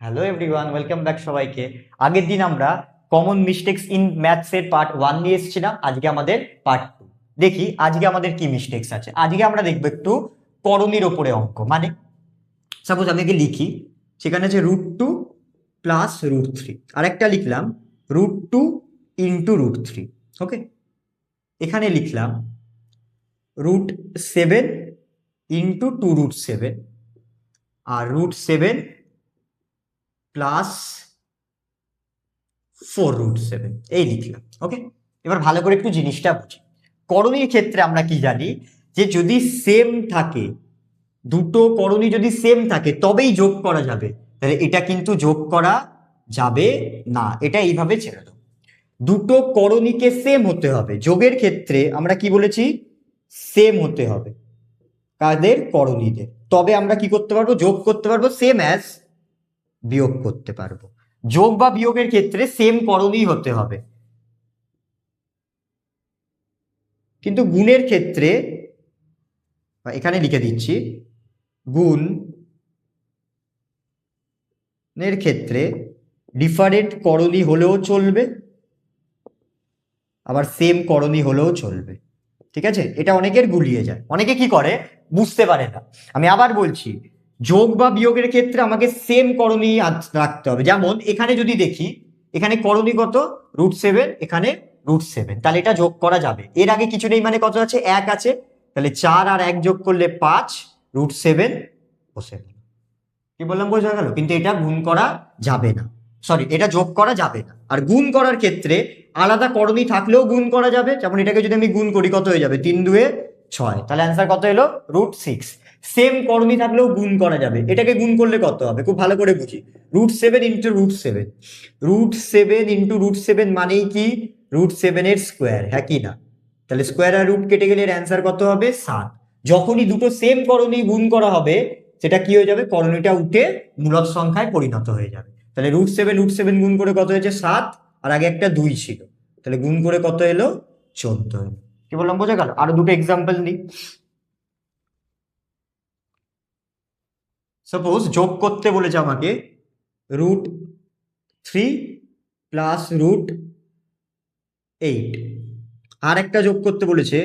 Hello everyone, welcome back সবাইকে। আগের দিন আমরা কমন মিস্টেক্স ইন ম্যাথস এর পার্ট 1 নিয়ে এসেছিলাম। আজকে আমাদের পার্ট 2। দেখি আজকে আমাদের কি মিস্টেক্স আছে। আজকে আমরা দেখবো একটু করণীর ওপরে অঙ্ক। মানে সাপোজ আমি আগে লিখি, সেখানে আছে √2 প্লাস √3, আর একটা লিখলাম √2 ইন্টু √3। ওকে, এখানে লিখলাম √7 ইন্টু 2√7 আর √7 প্লাস 4√7 এই লিখলাম। ওকে, এবার ভালো করে একটু জিনিসটা বুঝি। করণীর ক্ষেত্রে আমরা কি জানি যে যদি সেম থাকে, দুটো করণী যদি সেম থাকে তবেই যোগ করা যাবে। তাহলে এটা কিন্তু যোগ করা যাবে না, এটা এইভাবে ছেড়ে দাও। দুটো করণীকে সেম হতে হবে। যোগের ক্ষেত্রে আমরা কি বলেছি? সেম হতে হবে কাদের? করণীদের। তবে আমরা কি করতে পারবো? যোগ করতে পারবো, সেম অ্যাজ বিয়োগ করতে পারবো। যোগ বা বিয়োগের ক্ষেত্রে সেম করণই হতে হবে, কিন্তু গুণের ক্ষেত্রে এখানে লিখে দিচ্ছি, গুণের ক্ষেত্রে ডিফারেন্ট করণী হলেও চলবে, আবার সেম করণী হলেও চলবে। ঠিক আছে, এটা অনেকের গুলিয়ে যায়, অনেকে কি করে বুঝতে পারে না। আমি আবার বলছি, যোগ বা বিয়োগের ক্ষেত্রে আমাকে সেম করণী রাখতে হবে। যেমন এখানে যদি দেখি, এখানে করণী কত? √7, এখানে √7, তাহলে এটা যোগ করা যাবে। এর আগে কিছু নেই, মানে কত আছে? 1 আছে, তাহলে 4 আর 1 যোগ করলে 5, √7 বসে গেল। কি বললাম বোঝা গেল? কিন্তু এটা গুণ করা যাবে না, সরি, এটা যোগ করা যাবে না। আর গুণ করার ক্ষেত্রে আলাদা করণী থাকলেও গুণ করা যাবে। যেমন এটাকে যদি আমি গুণ করি, কত হয়ে যাবে? 3 2 6, তাহলে অ্যান্সার কত এলো? √6। সেম করণী থাকলেও গুণ করা যাবে। এটাকে গুণ করলে কত হবে? খুব ভালো করে বুঝি। √7 ইন্টু √7, √7 ইন্টু √7 মানেই কি? √7 এর স্কোয়ার, হ্যাঁ কি না? তাহলে স্কোয়ার আর রুট কেটে গেলে এর অ্যান্সার কত হবে? 7। যখনই দুটো সেম করণী গুণ করা হবে, সেটা কি হয়ে যাবে? করণীটা উঠে মূলদ সংখ্যায় পরিণত হয়ে যাবে। তাহলে √7 গুণ করে কত হয়েছে? 7, আর আগে একটা 2 ছিল, তাহলে গুণ করে কত এলো? 14 এলো। কি বললাম বোঝা গেল? আরো দুটো এক্সাম্পল দিই। সাপোজ যোগ করতে বলেছে আমাকে √3 প্লাস √8, আর একটা যোগ করতে বলেছে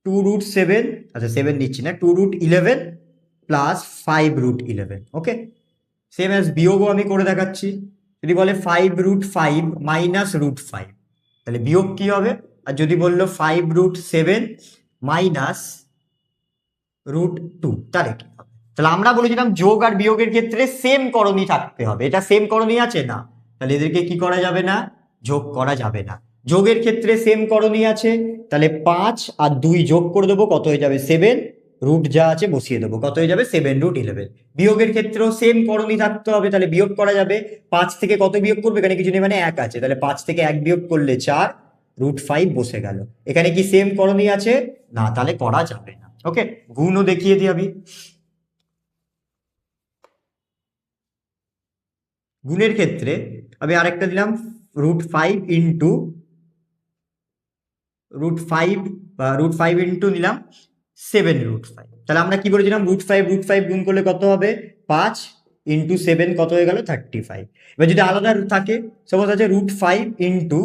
2√7, আচ্ছা 7 নিচ্ছি না, 2√11 প্লাস 5√11। ওকে, সেম অ্যাজ বিয়োগও আমি করে দেখাচ্ছি। যদি বলে 5√5 মাইনাস √5, তাহলে বিয়োগ কি হবে? আর যদি বললো 5√7 মাইনাস √2, তাহলে কি হবে? তাহলে আমরা বলেছিলাম যোগ আর বিয়োগের ক্ষেত্রে সেম করণী থাকতে হবে। এটা সেম করণী আছে না, তাহলে এদেরকে কি করা যাবে না? যোগ করা যাবে না। যোগের ক্ষেত্রে সেম করণী আছে, তাহলে 5 আর 2 যোগ করে দেবো, কত হয়ে যাবে? 7, রুট যা আছে বসিয়ে দেবো, কত হয়ে যাবে? 7√11। বিয়োগের ক্ষেত্রেও সেম করণী থাকতে হবে, তাহলে বিয়োগ করা যাবে। 5 থেকে কত বিয়োগ করবে? এখানে কিছু নেই, মানে 1 আছে, তাহলে 5 থেকে 1 বিয়োগ করলে 4, √5 বসে গেল। এখানে কি সেম করণী আছে? না, তাহলে করা যাবে না। ওকে, গুণও দেখিয়ে দিই আমি। গুণের ক্ষেত্রে আমি আরেকটা দিলাম √5 ইন্টু √5, বা √5 ইন্টু নিলাম 7√5। তাহলে আমরা কি বলেছিলাম? √5 গুণ করলে কত হবে? 5 ইন্টু 7 কত হয়ে গেল? 35। এবার যদি আলাদা থাকে, সাপোজ আছে √5 ইন্টু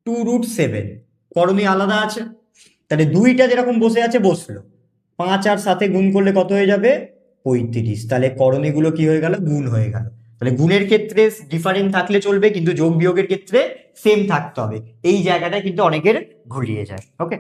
2√7, করণী আলাদা আছে, তাহলে দুইটা যেরকম বসে আছে বসলো, 5 আর 7 গুণ করলে কত হয়ে যাবে? 35। তাহলে করণীগুলো কি হয়ে গেল? গুণ হয়ে গেল। তাহলে গুণের ক্ষেত্রে ডিফারেন্ট থাকলে চলবে, কিন্তু যোগ বিয়োগের ক্ষেত্রে সেম থাকতে হবে। এই জায়গাটা কিন্তু অনেকের ঘুরিয়ে যায়। ওকে,